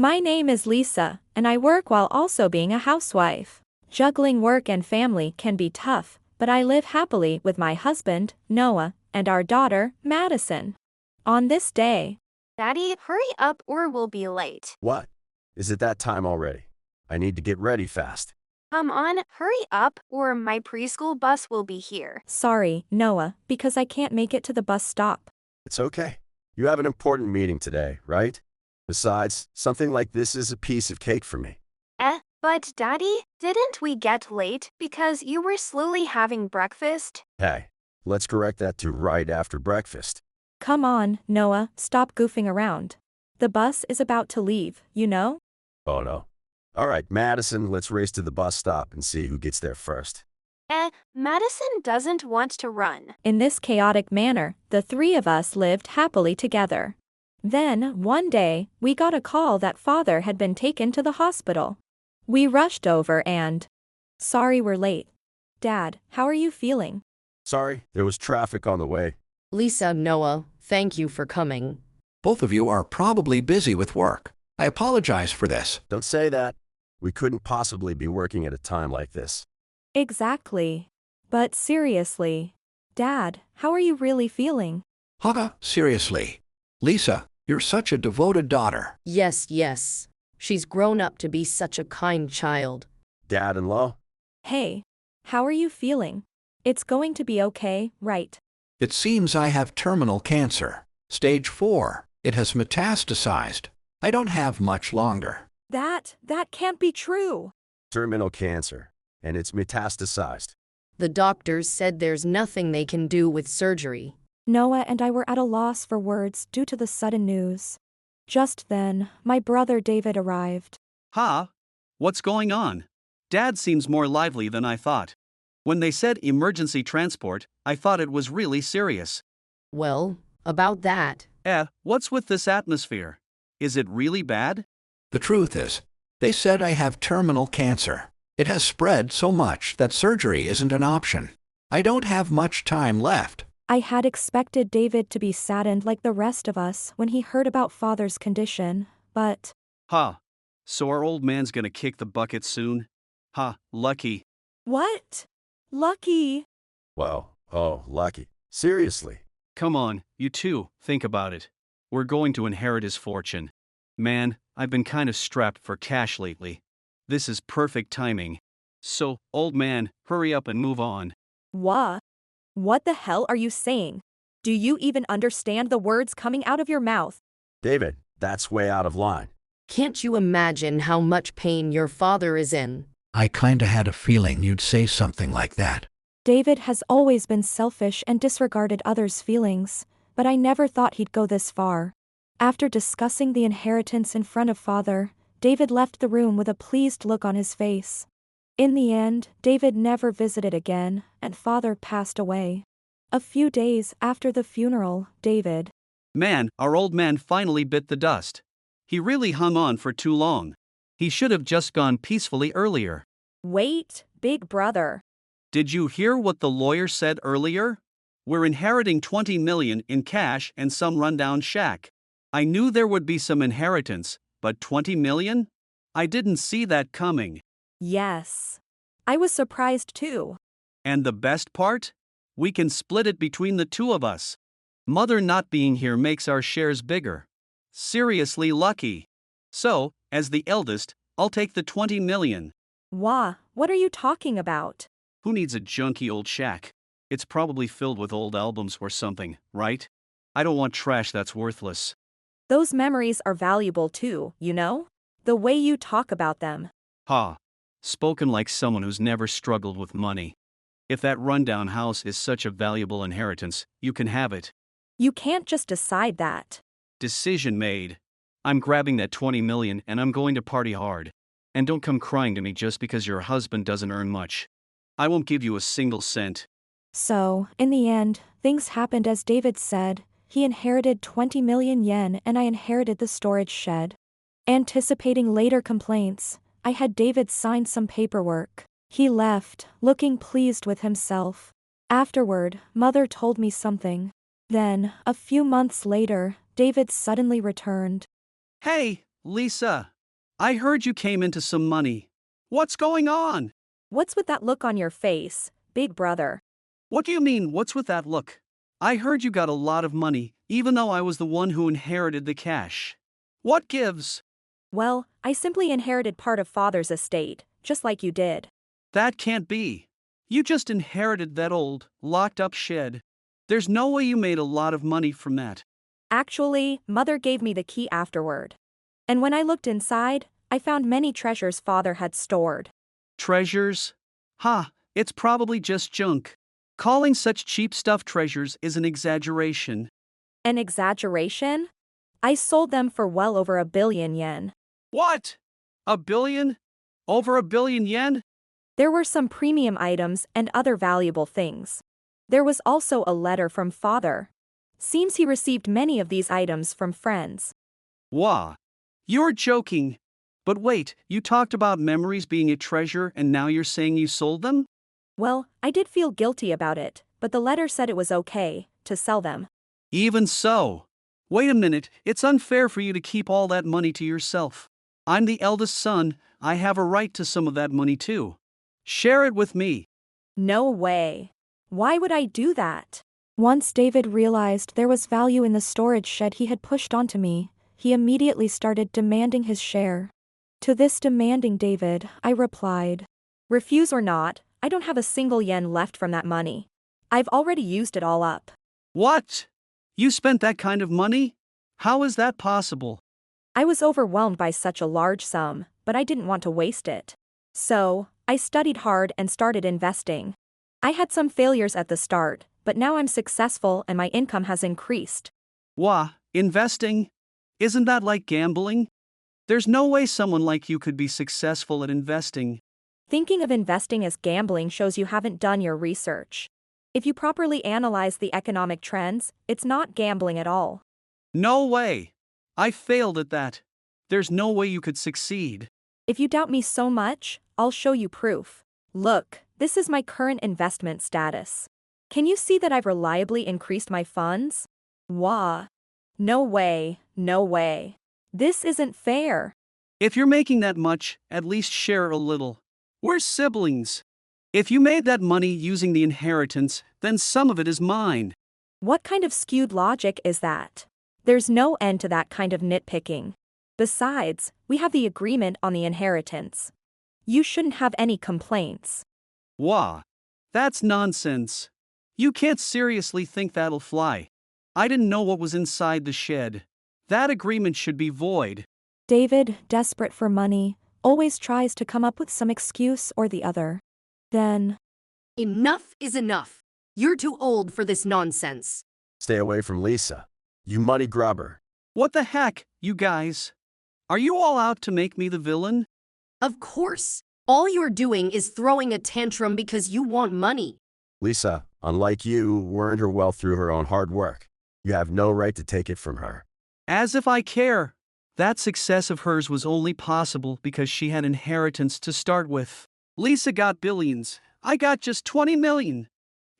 My name is Lisa, and I work while also being a housewife. Juggling work and family can be tough, but I live happily with my husband, Noah, and our daughter, Madison. On this day, Daddy, hurry up or we'll be late. What? Is it that time already? I need to get ready fast. Come on, hurry up or my preschool bus will be here. sorry, Noah, because I can't make it to the bus stop. It's okay. You have an important meeting today, right? Besides, something like this is a piece of cake for me. But Daddy, didn't we get late because you were slowly having breakfast? Hey, let's correct that to right after breakfast. Come on, Noah, stop goofing around. The bus is about to leave, you know? Oh no. All right, Madison, let's race to the bus stop and see who gets there first. Madison doesn't want to run. In this chaotic manner, the three of us lived happily together. Then, one day, we got a call that father had been taken to the hospital. We rushed over and... Sorry we're late. Dad, how are you feeling? Sorry, there was traffic on the way. Lisa, Noah, thank you for coming. Both of you are probably busy with work. I apologize for this. Don't say that. We couldn't possibly be working at a time like this. Exactly. But seriously, Dad, how are you really feeling? Haga, seriously. Lisa, you're such a devoted daughter. Yes. She's grown up to be such a kind child. Dad-in-law? Hey, how are you feeling? It's going to be okay, right? It seems I have terminal cancer. Stage 4. It has metastasized. I don't have much longer. That can't be true. Terminal cancer, and it's metastasized. The doctors said there's nothing they can do with surgery. Noah and I were at a loss for words due to the sudden news. Just then, my brother David arrived. Ha! What's going on? Dad seems more lively than I thought. When they said emergency transport, I thought it was really serious. Well, about that. What's with this atmosphere? Is it really bad? The truth is, they said I have terminal cancer. It has spread so much that surgery isn't an option. I don't have much time left. I had expected David to be saddened like the rest of us when he heard about father's condition, but... So our old man's gonna kick the bucket soon? Lucky. What? Lucky? Well, lucky. Seriously. Come on, you two, think about it. We're going to inherit his fortune. Man, I've been kind of strapped for cash lately. This is perfect timing. So, old man, hurry up and move on. What the hell are you saying? Do you even understand the words coming out of your mouth? David, that's way out of line. Can't you imagine how much pain your father is in? I kinda had a feeling you'd say something like that. David has always been selfish and disregarded others' feelings, but I never thought he'd go this far. After discussing the inheritance in front of father, David left the room with a pleased look on his face. In the end, David never visited again, and father passed away. A few days after the funeral, David... Man, our old man finally bit the dust. He really hung on for too long. He should have just gone peacefully earlier. Wait, big brother. Did you hear what the lawyer said earlier? We're inheriting $20 million in cash and some rundown shack. I knew there would be some inheritance, but $20 million? I didn't see that coming. Yes. I was surprised too. And the best part? We can split it between the two of us. Mother not being here makes our shares bigger. Seriously lucky. So, as the eldest, I'll take the $20 million. What are you talking about? Who needs a junky old shack? It's probably filled with old albums or something, right? I don't want trash that's worthless. Those memories are valuable too, you know? The way you talk about them. Spoken like someone who's never struggled with money. If that rundown house is such a valuable inheritance, you can have it. You can't just decide that. Decision made. I'm grabbing that $20 million and I'm going to party hard. And don't come crying to me just because your husband doesn't earn much. I won't give you a single cent. So, in the end, things happened as David said. He inherited 20 million yen and I inherited the storage shed. Anticipating later complaints, I had David sign some paperwork. He left, looking pleased with himself. Afterward, Mother told me something. Then, a few months later, David suddenly returned. Hey, Lisa, I heard you came into some money. What's going on? What's with that look on your face, big brother? What do you mean, what's with that look? I heard you got a lot of money, even though I was the one who inherited the cash. What gives? Well, I simply inherited part of father's estate, just like you did. That can't be. You just inherited that old, locked-up shed. There's no way you made a lot of money from that. Actually, mother gave me the key afterward. And when I looked inside, I found many treasures father had stored. Treasures? Ha, it's probably just junk. Calling such cheap stuff treasures is an exaggeration. An exaggeration? I sold them for well over 1 billion yen. What? 1 billion? Over 1 billion yen? There were some premium items and other valuable things. There was also a letter from father. Seems he received many of these items from friends. Wah. You're joking. But wait, you talked about memories being a treasure and now you're saying you sold them? Well, I did feel guilty about it, but the letter said it was okay to sell them. Even so. Wait a minute, it's unfair for you to keep all that money to yourself. I'm the eldest son, I have a right to some of that money too. Share it with me. No way. Why would I do that? Once David realized there was value in the storage shed he had pushed onto me, he immediately started demanding his share. To this demanding David, I replied, refuse or not, I don't have a single yen left from that money. I've already used it all up. What? You spent that kind of money? How is that possible? I was overwhelmed by such a large sum, but I didn't want to waste it. So, I studied hard and started investing. I had some failures at the start, but now I'm successful and my income has increased. Wah, investing? Isn't that like gambling? There's no way someone like you could be successful at investing. Thinking of investing as gambling shows you haven't done your research. If you properly analyze the economic trends, it's not gambling at all. No way. I failed at that. There's no way you could succeed. If you doubt me so much, I'll show you proof. Look, this is my current investment status. Can you see that I've reliably increased my funds? Wah. No way, no way. This isn't fair. If you're making that much, at least share a little. We're siblings. If you made that money using the inheritance, then some of it is mine. What kind of skewed logic is that? There's no end to that kind of nitpicking. Besides, we have the agreement on the inheritance. You shouldn't have any complaints. Wah. That's nonsense. You can't seriously think that'll fly. I didn't know what was inside the shed. That agreement should be void. David, desperate for money, always tries to come up with some excuse or the other. Then, Enough is enough. You're too old for this nonsense. Stay away from Lisa. You money grubber. What the heck, you guys? Are you all out to make me the villain? Of course. All you're doing is throwing a tantrum because you want money. Lisa, unlike you, earned her wealth through her own hard work. You have no right to take it from her. As if I care. That success of hers was only possible because she had inheritance to start with. Lisa got billions. I got just 20 million.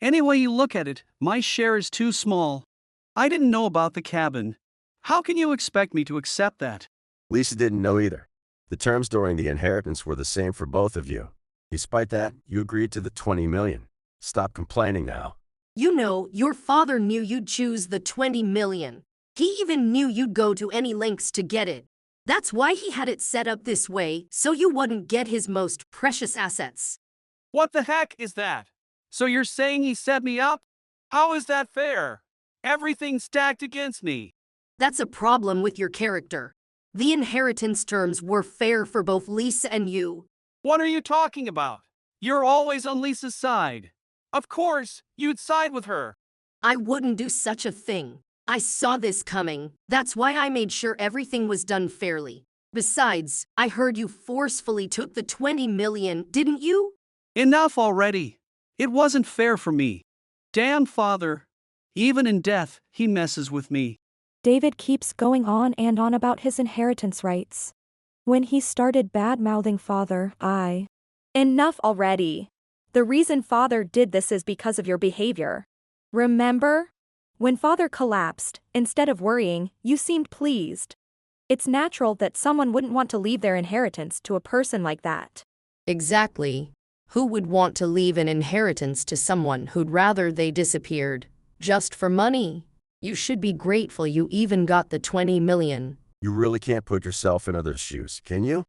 Any way you look at it, my share is too small. I didn't know about the cabin. How can you expect me to accept that? Lisa didn't know either. The terms during the inheritance were the same for both of you. Despite that, you agreed to the 20 million. Stop complaining now. You know, your father knew you'd choose the 20 million. He even knew you'd go to any lengths to get it. That's why he had it set up this way, so you wouldn't get his most precious assets. What the heck is that? So you're saying he set me up? How is that fair? Everything's stacked against me. That's a problem with your character. The inheritance terms were fair for both Lisa and you. What are you talking about? You're always on Lisa's side. Of course, you'd side with her. I wouldn't do such a thing. I saw this coming. That's why I made sure everything was done fairly. Besides, I heard you forcefully took the 20 million, didn't you? Enough already. It wasn't fair for me. Damn father. Even in death, he messes with me. David keeps going on and on about his inheritance rights. When he started bad-mouthing father, Enough already. The reason father did this is because of your behavior. Remember? When father collapsed, instead of worrying, you seemed pleased. It's natural that someone wouldn't want to leave their inheritance to a person like that. Exactly. Who would want to leave an inheritance to someone who'd rather they disappeared? Just for money? You should be grateful you even got the 20 million. You really can't put yourself in others' shoes, can you?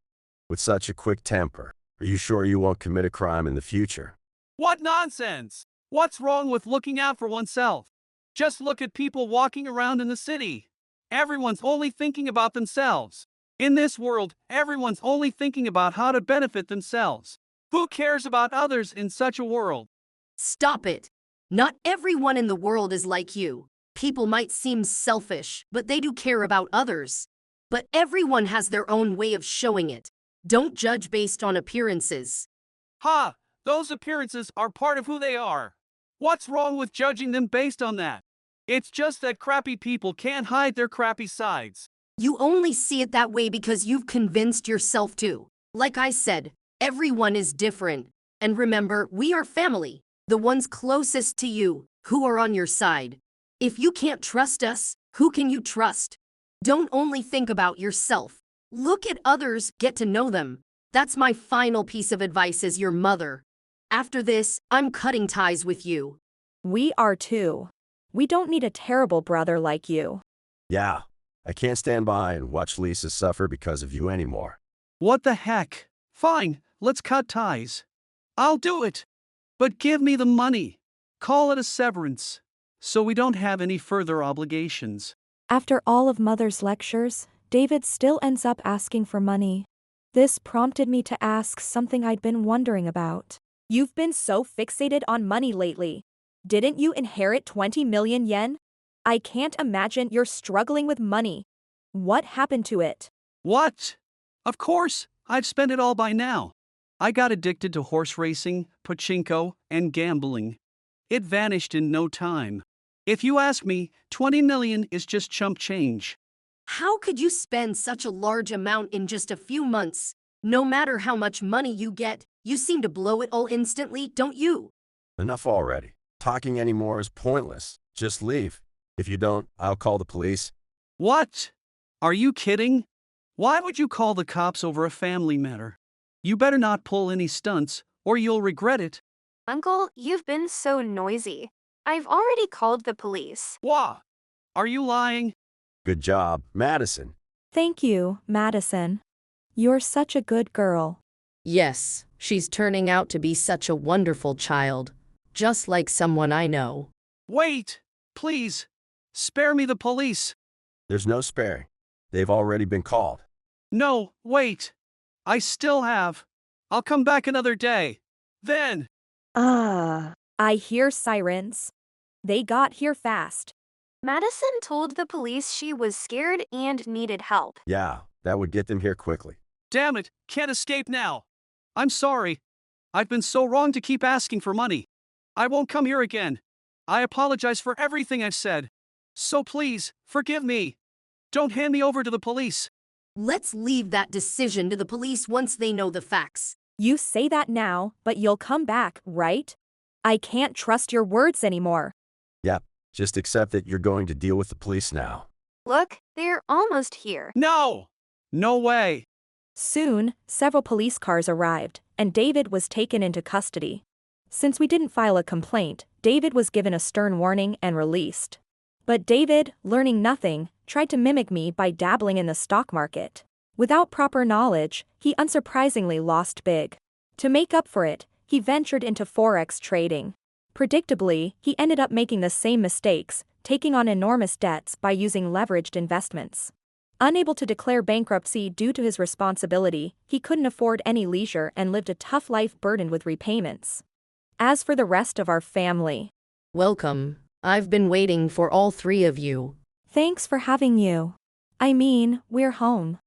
With such a quick temper, are you sure you won't commit a crime in the future? What nonsense! What's wrong with looking out for oneself? Just look at people walking around in the city. Everyone's only thinking about themselves. In this world, everyone's only thinking about how to benefit themselves. Who cares about others in such a world? Stop it. Not everyone in the world is like you. People might seem selfish, but they do care about others. But everyone has their own way of showing it. Don't judge based on appearances. Ha! Those appearances are part of who they are. What's wrong with judging them based on that? It's just that crappy people can't hide their crappy sides. You only see it that way because you've convinced yourself to. Like I said, everyone is different. And remember, we are family. The ones closest to you, who are on your side. If you can't trust us, who can you trust? Don't only think about yourself. Look at others, get to know them. That's my final piece of advice as your mother. After this, I'm cutting ties with you. We are too. We don't need a terrible brother like you. Yeah, I can't stand by and watch Lisa suffer because of you anymore. What the heck? Fine, let's cut ties. I'll do it. But give me the money. Call it a severance, so we don't have any further obligations. After all of Mother's lectures, David still ends up asking for money. This prompted me to ask something I'd been wondering about. You've been so fixated on money lately. Didn't you inherit 20 million yen? I can't imagine you're struggling with money. What happened to it? What? Of course, I've spent it all by now. I got addicted to horse racing, pachinko, and gambling. It vanished in no time. If you ask me, 20 million is just chump change. How could you spend such a large amount in just a few months? No matter how much money you get, you seem to blow it all instantly, don't you? Enough already. Talking anymore is pointless. Just leave. If you don't, I'll call the police. What? Are you kidding? Why would you call the cops over a family matter? You better not pull any stunts, or you'll regret it. Uncle, you've been so noisy. I've already called the police. Wah! Are you lying? Good job, Madison. Thank you, Madison. You're such a good girl. Yes, she's turning out to be such a wonderful child. Just like someone I know. Wait! Please! Spare me the police! There's no sparing. They've already been called. No, wait! I still have. I'll come back another day. Then! I hear sirens. They got here fast. Madison told the police she was scared and needed help. Yeah, that would get them here quickly. Damn it, can't escape now. I'm sorry. I've been so wrong to keep asking for money. I won't come here again. I apologize for everything I've said. So please, forgive me. Don't hand me over to the police. Let's leave that decision to the police once they know the facts. You say that now, but you'll come back, right? I can't trust your words anymore. Yep, just accept that you're going to deal with the police now. Look, they're almost here. No! No way! Soon, several police cars arrived, and David was taken into custody. Since we didn't file a complaint, David was given a stern warning and released. But David, learning nothing, tried to mimic me by dabbling in the stock market. Without proper knowledge, he unsurprisingly lost big. To make up for it, he ventured into forex trading. Predictably, he ended up making the same mistakes, taking on enormous debts by using leveraged investments. Unable to declare bankruptcy due to his responsibility, he couldn't afford any leisure and lived a tough life burdened with repayments. As for the rest of our family, Welcome. I've been waiting for all three of you. thanks for having you. I mean, we're home.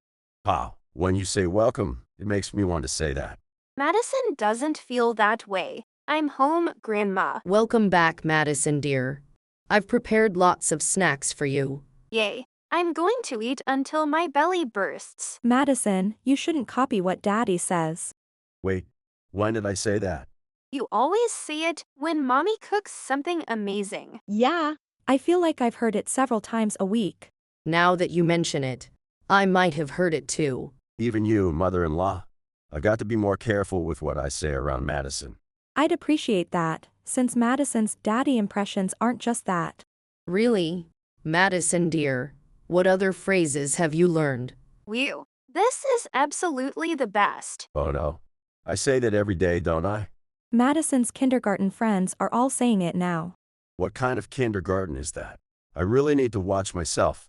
Wow, when you say welcome, it makes me want to say that. Madison doesn't feel that way. I'm home, Grandma. Welcome back, Madison dear. I've prepared lots of snacks for you. Yay. I'm going to eat until my belly bursts. Madison, you shouldn't copy what Daddy says. Wait, when did I say that? You always say it when Mommy cooks something amazing. Yeah. I feel like I've heard it several times a week. Now that you mention it, I might have heard it too. Even you, mother-in-law. I got to be more careful with what I say around Madison. I'd appreciate that, since Madison's daddy impressions aren't just that. Really? Madison dear, what other phrases have you learned? Whew. This is absolutely the best. Oh no. I say that every day, don't I? Madison's kindergarten friends are all saying it now. What kind of kindergarten is that? I really need to watch myself.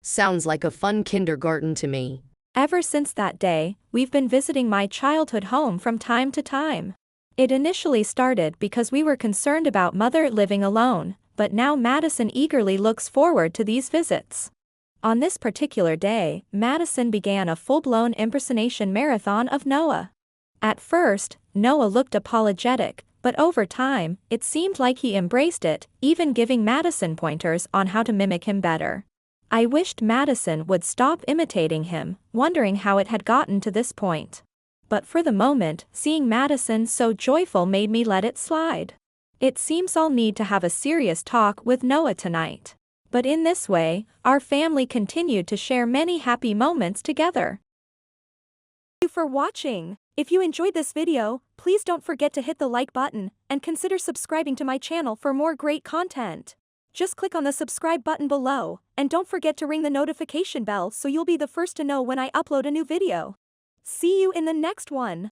Sounds like a fun kindergarten to me. Ever since that day, we've been visiting my childhood home from time to time. It initially started because we were concerned about Mother living alone, but now Madison eagerly looks forward to these visits. On this particular day, Madison began a full-blown impersonation marathon of Noah. At first, Noah looked apologetic, but over time, it seemed like he embraced it, even giving Madison pointers on how to mimic him better. I wished Madison would stop imitating him, wondering how it had gotten to this point. But for the moment, seeing Madison so joyful made me let it slide. It seems I'll need to have a serious talk with Noah tonight. But in this way, our family continued to share many happy moments together. Thank you for watching. If you enjoyed this video, please don't forget to hit the like button and consider subscribing to my channel for more great content. Just click on the subscribe button below, and don't forget to ring the notification bell so you'll be the first to know when I upload a new video. See you in the next one.